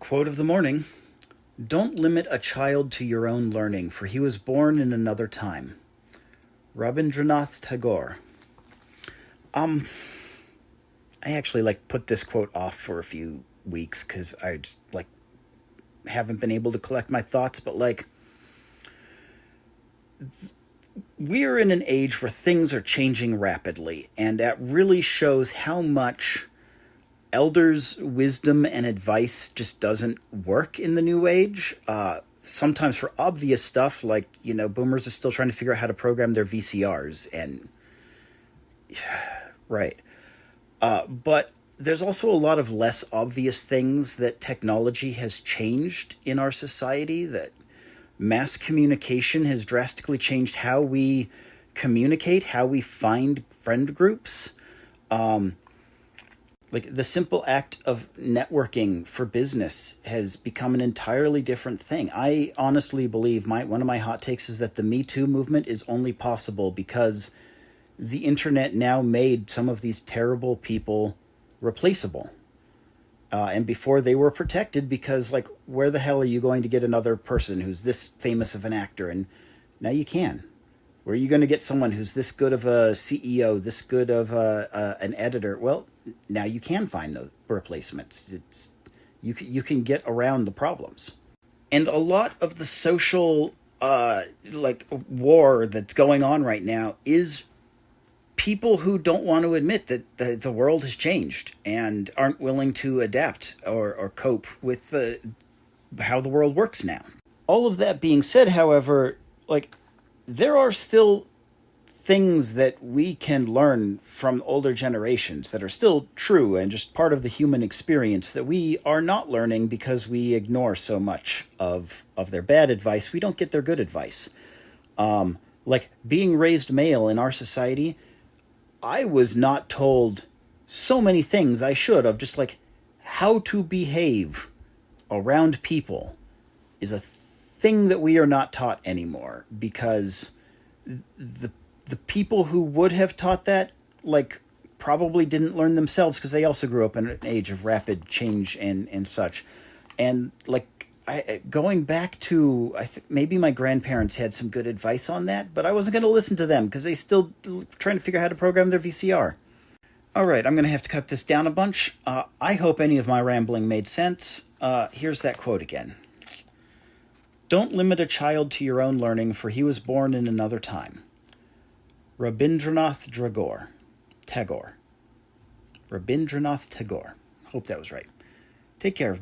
Quote of the morning: Don't limit a child to your own learning, for he was born in another time. Rabindranath Tagore. I actually put this quote off for a few weeks because I just haven't been able to collect my thoughts, but we're in an age where things are changing rapidly, and that really shows how much elders' wisdom and advice just doesn't work in the new age. Sometimes for obvious stuff, boomers are still trying to figure out how to program their VCRs, and right. But there's also a lot of less obvious things that technology has changed in our society, that mass communication has drastically changed how we communicate, how we find friend groups. The simple act of networking for business has become an entirely different thing. I honestly believe one of my hot takes is that the Me Too movement is only possible because the internet now made some of these terrible people replaceable. And before they were protected because, where the hell are you going to get another person who's this famous of an actor? And now you can. Where are you going to get someone who's this good of a CEO, this good of an editor? Well, now you can find those replacements. You can get around the problems. And a lot of the social war that's going on right now is people who don't want to admit that the world has changed and aren't willing to adapt or cope with how the world works now. All of that being said, however, there are still things that we can learn from older generations that are still true and just part of the human experience that we are not learning because we ignore so much of their bad advice. We don't get their good advice. Being raised male in our society, I was not told so many things I should have, just how to behave around people is a thing that we are not taught anymore, because the people who would have taught that probably didn't learn themselves, because they also grew up in an age of rapid change and such. And going back to, I think maybe my grandparents had some good advice on that, but I wasn't going to listen to them because they still trying to figure out how to program their VCR. All right, I'm going to have to cut this down a bunch. I hope any of my rambling made sense. Here's that quote again. Don't limit a child to your own learning, for he was born in another time. Rabindranath Tagore. Rabindranath Tagore. Hope that was right. Take care, everybody.